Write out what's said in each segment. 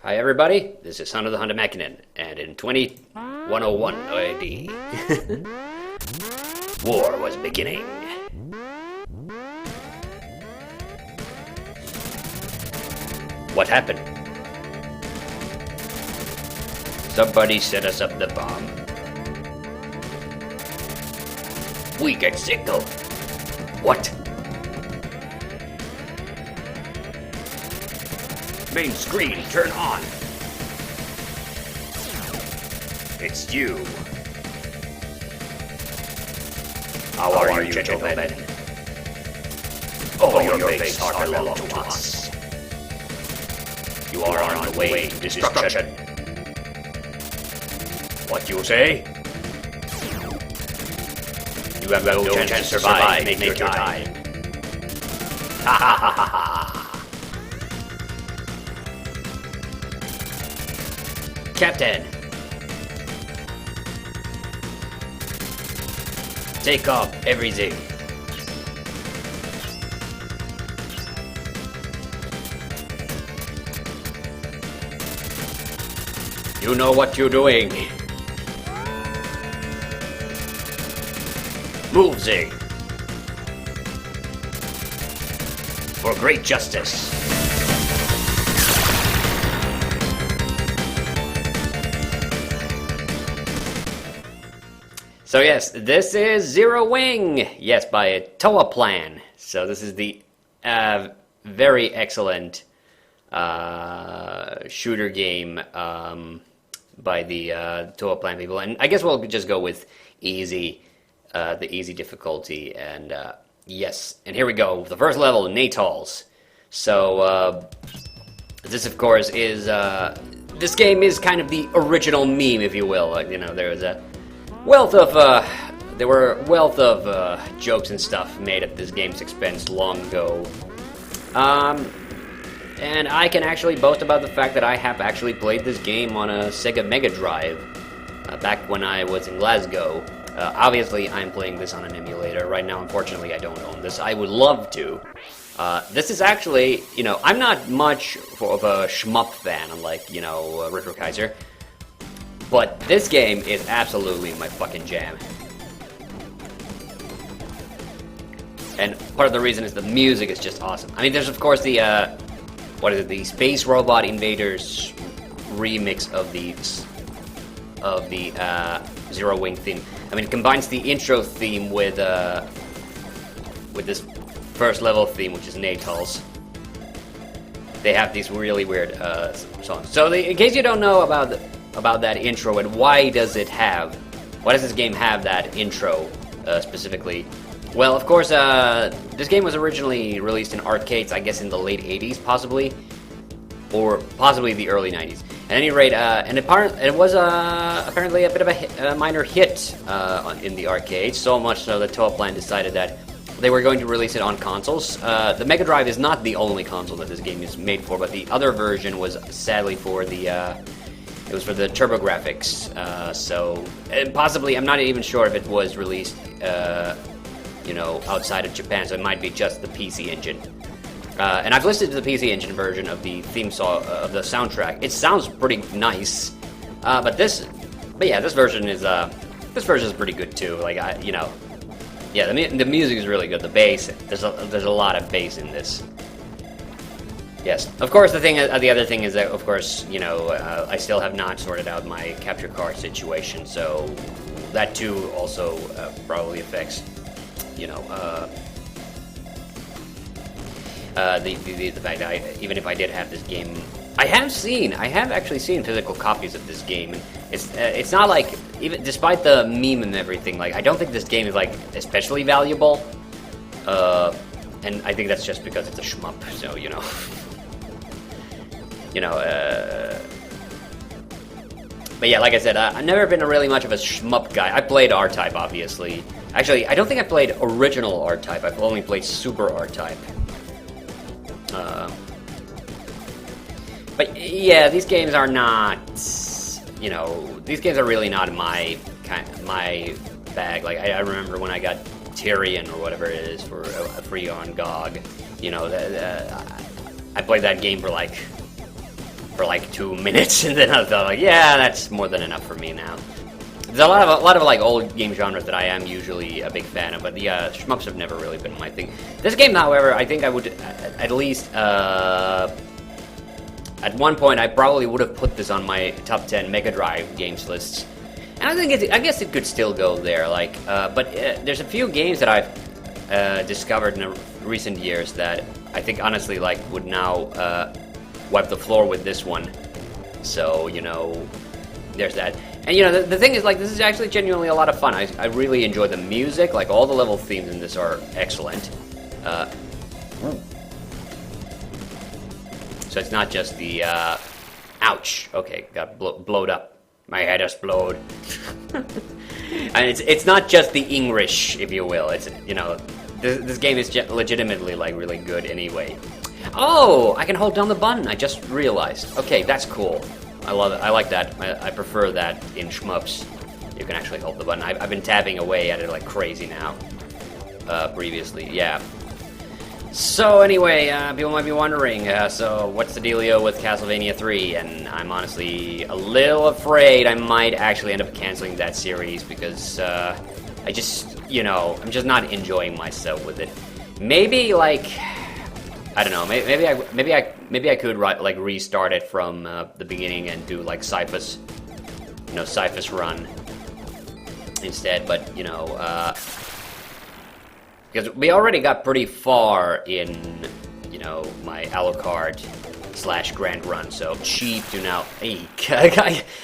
Hi everybody, this is Son of the Hunter Mackinnon, and in 2101 AD, war was beginning. What happened? Somebody set us up the bomb. We get signal. What? Main screen, turn on. It's you. How are you, gentlemen? All your base are belong to us. You are on the way to destruction. What you say? You have no chance to survive. Make your time. Ha ha ha ha ha. Captain! Take off everything. You know what you're doing. Move, Zig. For great justice. So yes, this is Zero Wing, yes, by TheHande. So this is the very excellent shooter game by the TheHande people, and I guess we'll just go with easy, the easy difficulty, and yes, and here we go, the first level, Natals. So this, of course, is this game is kind of the original meme, if you will. You know, there was a wealth of jokes and stuff made at this game's expense long ago, and I can actually boast about the fact that I have actually played this game on a Sega Mega Drive back when I was in Glasgow. Obviously, I'm playing this on an emulator right now. Unfortunately, I don't own this. I would love to. This is actually, you know, I'm not much of a shmup fan, unlike, you know, Retro Kaiser. But this game is absolutely my fucking jam. And part of the reason is the music is just awesome. I mean, there's of course the, the Space Robot Invaders remix of the Zero Wing theme. I mean, it combines the intro theme with this first level theme, which is Natals. They have these really weird songs. So in case you don't know about that intro and why does this game have that intro specifically? Well, of course, this game was originally released in arcades, I guess in the late 80s, possibly, or possibly the early 90s. At any rate, and it was apparently a bit of a minor hit in the arcades, so much so that TheHande decided that they were going to release it on consoles. The Mega Drive is not the only console that this game is made for, but the other version was sadly for the it was for the TurboGrafx, so possibly, I'm not even sure if it was released, you know, outside of Japan, so it might be just the PC Engine. And I've listened to the PC Engine version of the theme song, of the soundtrack. It sounds pretty nice, but yeah, this version is pretty good too. Like, you know, yeah, the music is really good. The bass, there's a lot of bass in this. Yes, of course. The other thing is that, of course, you know, I still have not sorted out my capture card situation, so that too also probably affects, you know, the fact that even if I did have this game, I have actually seen physical copies of this game, and it's not like, even despite the meme and everything, like, I don't think this game is like especially valuable, and I think that's just because it's a shmup, so, you know. You know, but yeah, like I said, I've never been really much of a shmup guy. I played R-Type, obviously. Actually, I don't think I played original R-Type. I've only played Super R-Type. But yeah, these games are not, you know, these games are really not my bag. Like, I remember when I got Tyrion or whatever it is for free on GOG. You know, I played that game for like for like 2 minutes, and then I thought like, yeah, that's more than enough for me now. There's a lot of like old game genres that I am usually a big fan of, but the shmups have never really been my thing. This game, however, I think I would at least at one point I probably would have put this on my top 10 Mega Drive games lists, and I guess it could still go there. Like, but there's a few games that I've discovered in recent years that I think honestly like would now wipe the floor with this one. So you know, there's that. And you know, the thing is, like, this is actually genuinely a lot of fun. I really enjoy the music. Like, all the level themes in this are excellent. So it's not just the, ouch. Okay, got blowed up. My head exploded. And it's not just the English, if you will. It's, you know, this game is legitimately, like, really good anyway. Oh, I can hold down the button. I just realized. Okay, that's cool. I love it. I like that. I prefer that in shmups. You can actually hold the button. I've been tapping away at it like crazy now. Previously, yeah. So anyway, people might be wondering, so what's the dealio with Castlevania 3? And I'm honestly a little afraid I might actually end up canceling that series because I just, you know, I'm just not enjoying myself with it. Maybe like, I don't know. Maybe I could like restart it from the beginning and do like Syphus, you know, Syphus run instead. But you know, because we already got pretty far in, you know, my Alucard / Grand run. So cheap to now. Hey,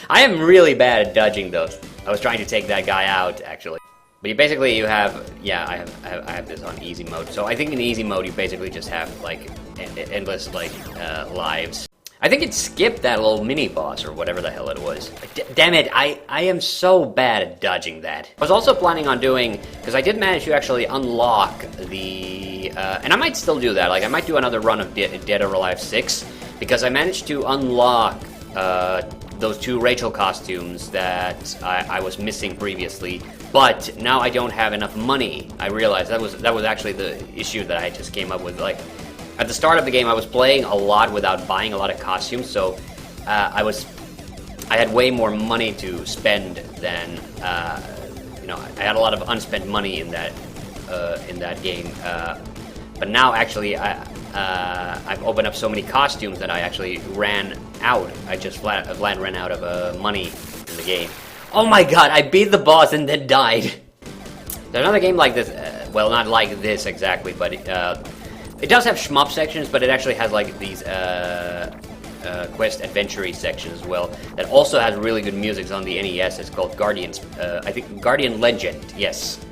I am really bad at dodging those. I was trying to take that guy out actually. But you have, yeah, I have this on easy mode. So I think in easy mode you basically just have like endless like lives. I think it skipped that little mini boss or whatever the hell it was. Damn it, I am so bad at dodging that. I was also planning on doing, because I did manage to actually unlock the, and I might still do that. Like I might do another run of Dead or Alive 6 because I managed to unlock those 2 Rachel costumes that I was missing previously, but now I don't have enough money. I realized that was actually the issue that I just came up with. Like, at the start of the game, I was playing a lot without buying a lot of costumes, so I had way more money to spend than, you know, I had a lot of unspent money in that game. But now, actually, I've opened up so many costumes that I actually ran out. I just flat ran out of money in the game. Oh my god, I beat the boss and then died. There's another game like this, well, not like this exactly, but it does have shmup sections, but it actually has like these quest adventure sections as well. That also has really good music on the NES. It's called Guardians, I think Guardian Legend, yes.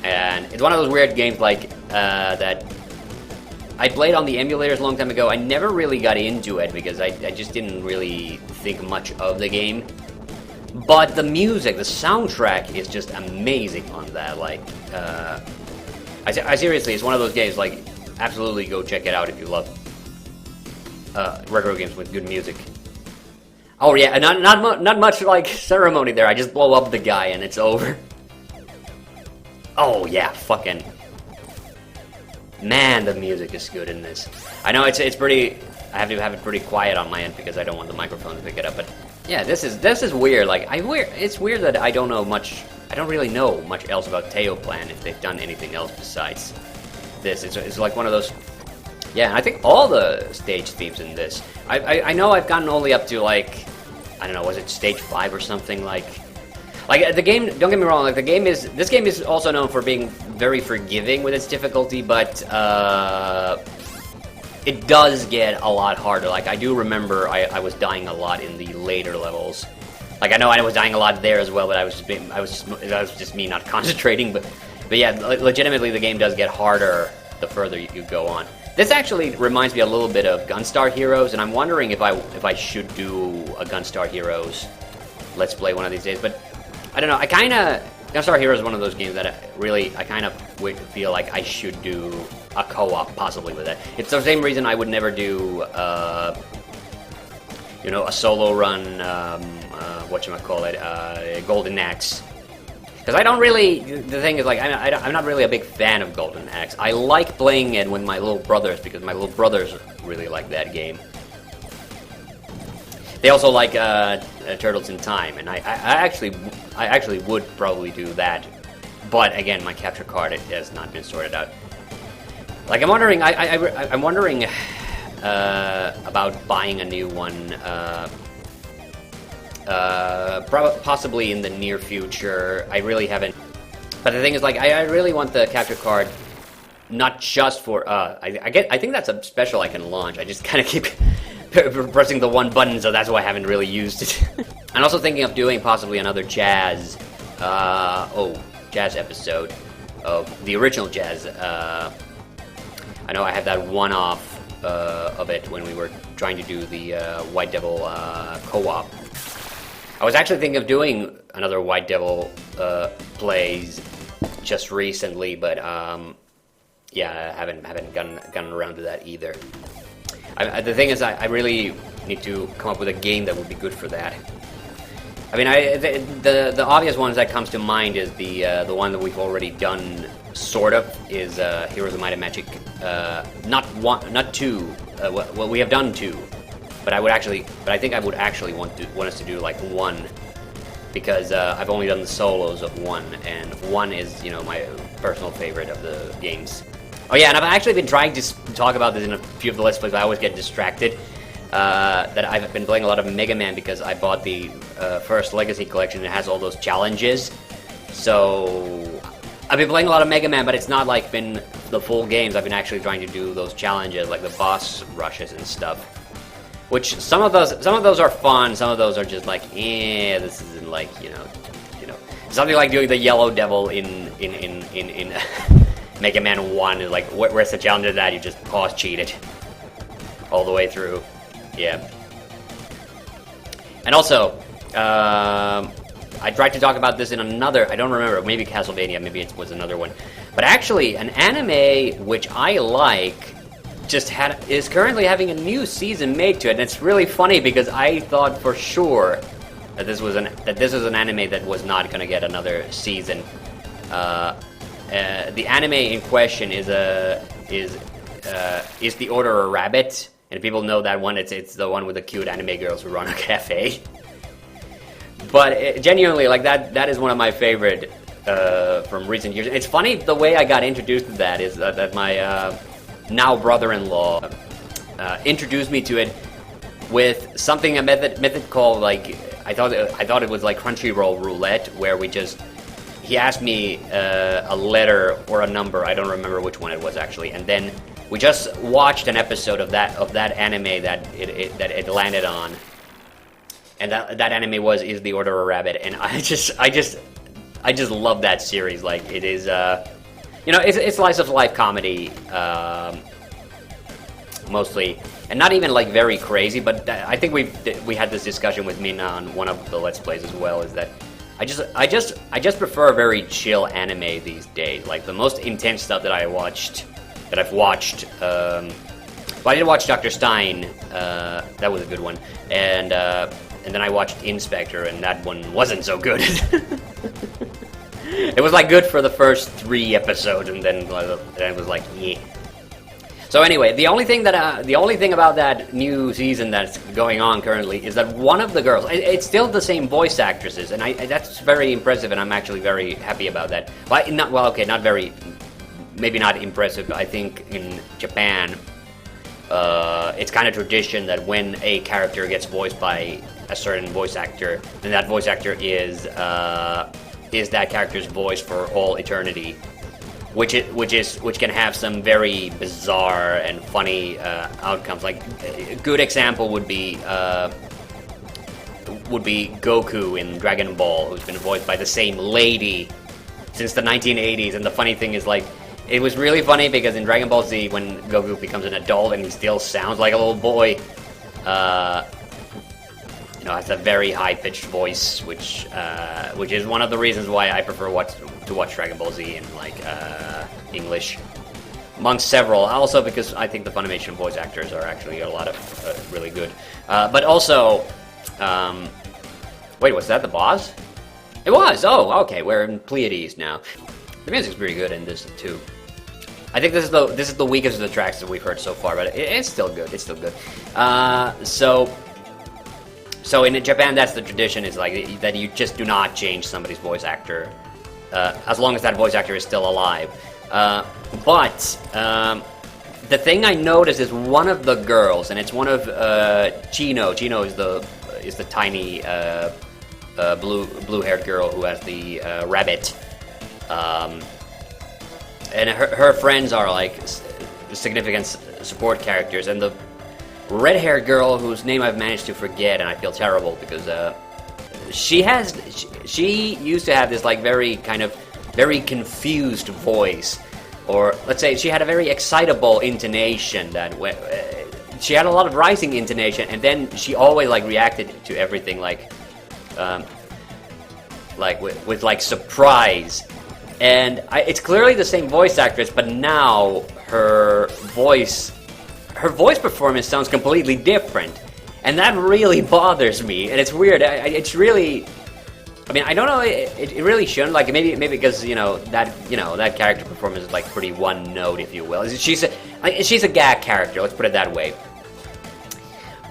And it's one of those weird games like that I played on the emulators a long time ago. I never really got into it because I just didn't really think much of the game. But the music, the soundtrack is just amazing on that. Like, I seriously, it's one of those games, like, absolutely go check it out if you love retro games with good music. Oh yeah, not much like ceremony there. I just blow up the guy and it's over. Oh yeah, fucking man, the music is good in this. I know it's pretty. I have to have it pretty quiet on my end because I don't want the microphone to pick it up. But yeah, this is weird. Like it's weird that I don't know much. I don't really know much else about Teoplan if they've done anything else besides this. It's like one of those. Yeah, I think all the stage themes in this. I know I've gotten only up to like, I don't know, was it stage 5 or something like the game. Don't get me wrong. Like this game is also known for being very forgiving with its difficulty, but it does get a lot harder. Like I do remember I was dying a lot in the later levels. Like I know I was dying a lot there as well, but that was just me not concentrating. But yeah, legitimately the game does get harder the further you go on. This actually reminds me a little bit of Gunstar Heroes, and I'm wondering if I should do a Gunstar Heroes Let's Play one of these days. But I don't know. Gunstar Heroes is one of those games that I kind of feel like I should do a co-op possibly with it. It's the same reason I would never do, you know, a solo run, Golden Axe. Because I don't really, the thing is, like, I'm not really a big fan of Golden Axe. I like playing it with my little brothers, because my little brothers really like that game. They also like Turtles in Time, and I actually would probably do that, but again, my capture card has not been sorted out. Like, I'm wondering, I'm wondering about buying a new one, possibly in the near future. I really haven't. But the thing is, like, I really want the capture card, not just for I think that's a special I can launch. I just kind of keep pressing the one button, so that's why I haven't really used it. I'm also thinking of doing possibly another jazz, jazz episode of the original jazz. I know I had that one-off of it when we were trying to do the White Devil co-op. I was actually thinking of doing another White Devil plays just recently, but yeah, I haven't gotten around to that either. The thing is, I really need to come up with a game that would be good for that. I mean, the obvious ones that comes to mind is the one that we've already done, sort of, is Heroes of Might and Magic. Not two. Well, we have done two, but I think I would actually want us to do like one, because I've only done the solos of one, and one is, you know, my personal favorite of the games. Oh yeah, and I've actually been trying to talk about this in a few of the Let's Plays, but I always get distracted. That I've been playing a lot of Mega Man because I bought the first Legacy Collection. It has all those challenges. So I've been playing a lot of Mega Man, but it's not like been the full games. I've been actually trying to do those challenges, like the boss rushes and stuff. Which some of those are fun. Some of those are just like, this isn't like, you know, something like doing the Yellow Devil in Mega Man 1 is like, where's the challenge of that? You just pause cheat it all the way through. Yeah. And also, I tried to talk about this in another, I don't remember, maybe Castlevania, maybe it was another one. But actually, an anime which I like is currently having a new season made to it, and it's really funny because I thought for sure that this was an anime that was not going to get another season. The anime in question is The Order of Rabbit, and people know that one. It's the one with the cute anime girls who run a cafe. But genuinely, like that is one of my favorite from recent years. It's funny the way I got introduced to that is that my now brother-in-law introduced me to it with something a method called, like, I thought it was like Crunchyroll Roulette, where he asked me a letter or a number, I don't remember which one it was actually, and then we just watched an episode of that anime that it landed on, and that anime is The Order of Rabbit, and I just love that series. Like, it is it's slice of life comedy mostly, and not even like very crazy, but I think we had this discussion with Mina on one of the Let's Plays as well, is that I just prefer very chill anime these days. Like, the most intense stuff that I've watched. Well, I did watch Dr. Stein. That was a good one, and then I watched Inspector, and that one wasn't so good. It was like good for the first 3 episodes, and then it was like, yeah. So anyway, the only thing about that new season that's going on currently is that one of the girls, it's still the same voice actresses, and that's very impressive, and I'm actually very happy about that. Maybe not impressive. I think in Japan, it's kind of tradition that when a character gets voiced by a certain voice actor, then that voice actor is that character's voice for all eternity. Which can have some very bizarre and funny outcomes. Like, a good example would be Goku in Dragon Ball, who's been voiced by the same lady since the 1980s. And the funny thing is, like, it was really funny because in Dragon Ball Z, when Goku becomes an adult and he still sounds like a little boy, has a very high-pitched voice, which is one of the reasons why I prefer to watch Dragon Ball Z in English, amongst several. Also because I think the Funimation voice actors are actually a lot of really good. But also, wait, was that the boss? It was. Oh, okay. We're in Pleiades now. The music's pretty good in this too. I think this is the weakest of the tracks that we've heard so far, but it's still good. It's still good. So so in Japan, that's the tradition, is like that you just do not change somebody's voice actor as long as that voice actor is still alive. But the thing I noticed is one of the girls, and it's one of Chino. Chino is the tiny blue-haired girl who has the rabbit, and her friends are like significant support characters, and the red-haired girl whose name I've managed to forget, and I feel terrible because she used to have this like very confused voice, or let's say she had a very excitable intonation that she had a lot of rising intonation, and then she always like reacted to everything like with like surprise. And it's clearly the same voice actress, but now her voice performance sounds completely different, and that really bothers me. And it's weird. It's really, I mean, I don't know. It really shouldn't. Like maybe because that character performance is like pretty one note, if you will. She's a gag character. Let's put it that way.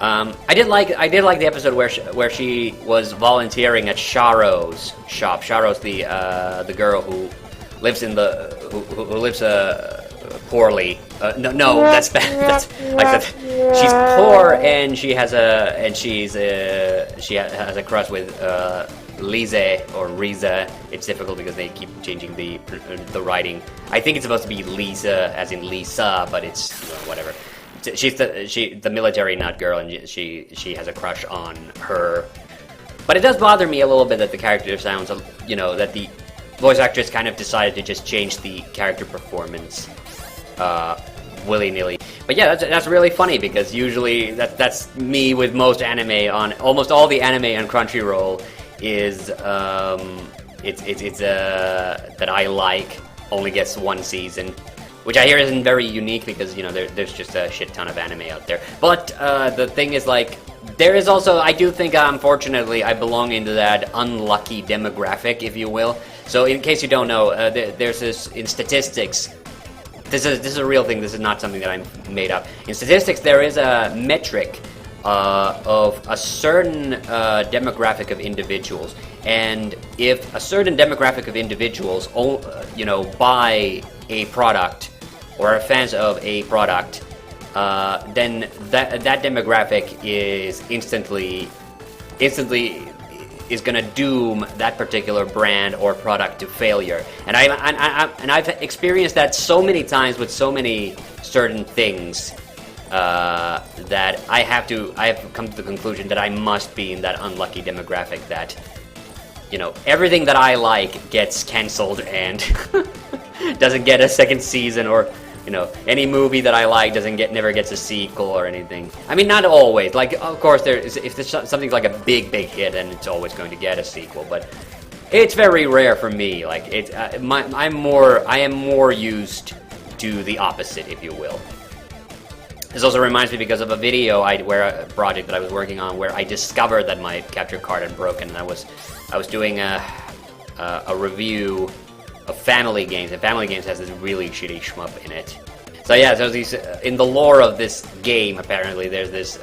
I did like the episode where she was volunteering at Sharo's shop. Sharo's the girl who lives who lives poorly. No, that's bad. That's like that. She's poor, and she has a crush with Lise or Riza. It's difficult because they keep changing the writing. I think it's supposed to be Lisa, as in Lisa, but it's whatever. She's the military nut girl, and she has a crush on her. But it does bother me a little bit that the character sounds, that the voice actress kind of decided to just change the character performance willy-nilly. But yeah, that's really funny, because usually that's me with most anime on almost all the anime on Crunchyroll is it's that I like only gets one season, which I hear isn't very unique because there's just a shit ton of anime out there. But the thing is, like, there is also, I do think unfortunately I belong into that unlucky demographic, if you will. So in case you don't know, there's this in statistics. This is a real thing. This is not something that I made up. In statistics, there is a metric of a certain demographic of individuals, and if a certain demographic of individuals, buy a product or are fans of a product, then that demographic is instantly is gonna doom that particular brand or product to failure. And I've experienced that so many times with so many certain things that I have come to the conclusion that I must be in that unlucky demographic that everything that I like gets cancelled and doesn't get a second season, or any movie that I like never gets a sequel or anything. I mean, not always. Like, of course, if there's something like a big hit, then it's always going to get a sequel. But it's very rare for me. Like, I am more used to the opposite, if you will. This also reminds me because of a video a project that I was working on where I discovered that my capture card had broken, and I was doing a review of Family Games, and Family Games has this really shitty shmup in it. So yeah, so these in the lore of this game, apparently there's this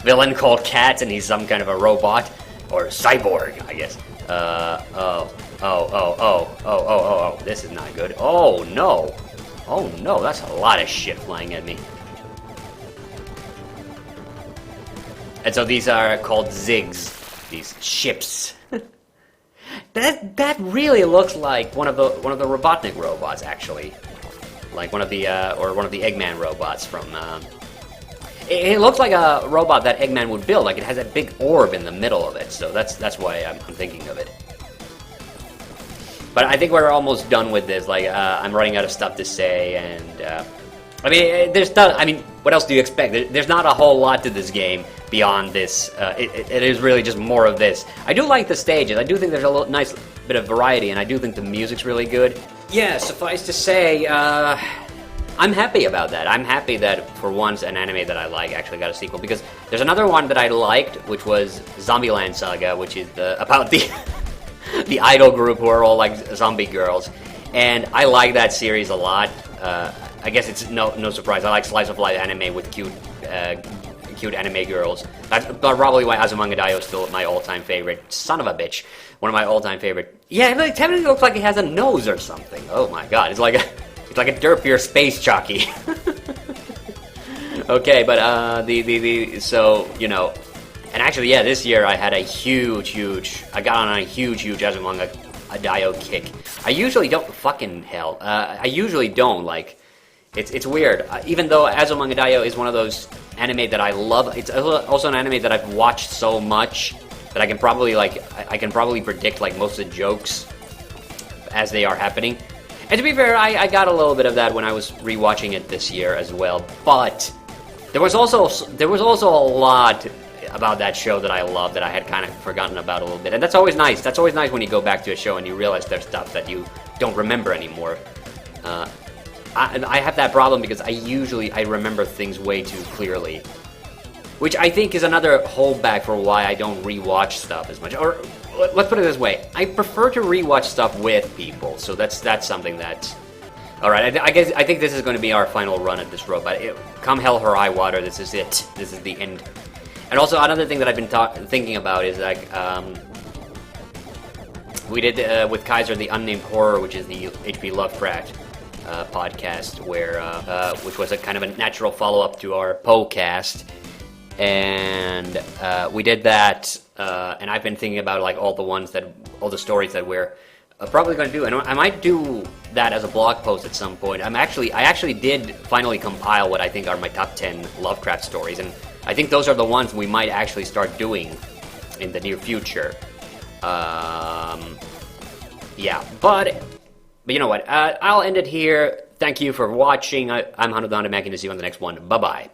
villain called Cat, and he's some kind of a robot or cyborg, I guess. Oh, this is not good. Oh no, that's a lot of shit flying at me. And so these are called Zigs, these ships. That really looks like one of the Robotnik robots, actually, like one of the Eggman robots from. It looks like a robot that Eggman would build. Like, it has a big orb in the middle of it, so that's why I'm thinking of it. But I think we're almost done with this. Like, I'm running out of stuff to say, and I mean, what else do you expect? There's not a whole lot to this game beyond this. It is really just more of this. I do like the stages. I do think there's a nice bit of variety, and I do think the music's really good. Yeah, suffice to say, I'm happy about that. I'm happy that, for once, an anime that I like actually got a sequel, because there's another one that I liked, which was Zombieland Saga, which is about the the idol group who are all like zombie girls, and I like that series a lot. I guess it's no surprise. I like slice of life anime with cute cute anime girls. That's probably why Azumanga Daioh is still my all-time favorite. Son of a bitch. One of my all-time favorite. Yeah, it technically looks like it has a nose or something. Oh my god, it's like a derpier space jockey. Okay, but so, you know, and actually, yeah, this year I had a I got on a huge Azumanga Daioh kick. I usually don't, fucking hell, I usually don't, like, it's weird. Even though Azumanga Daioh is one of those anime that I love, it's also an anime that I've watched so much that I can probably, like, I can probably predict, like, most of the jokes as they are happening. And to be fair, I got a little bit of that when I was rewatching it this year as well, but there was also a lot about that show that I love that I had kind of forgotten about a little bit, and that's always nice. That's always nice when you go back to a show and you realize there's stuff that you don't remember anymore. I have that problem because I remember things way too clearly, which I think is another holdback for why I don't rewatch stuff as much. Or let's put it this way: I prefer to rewatch stuff with people. So that's something that. All right, I think this is going to be our final run at this robot. Come hell or high water, this is it. This is the end. And also another thing that I've been thinking about is like we did with Kaiser the Unnamed Horror, which is the H.P. Lovecraft podcast, where which was a kind of a natural follow-up to our Poecast, and we did that. And I've been thinking about like all the stories that we're probably going to do, and I might do that as a blog post at some point. I actually did finally compile what I think are my top 10 Lovecraft stories, and I think those are the ones we might actually start doing in the near future. Yeah, but you know what? I'll end it here. Thank you for watching. I'm TheHande, back to see you on the next one. Bye bye.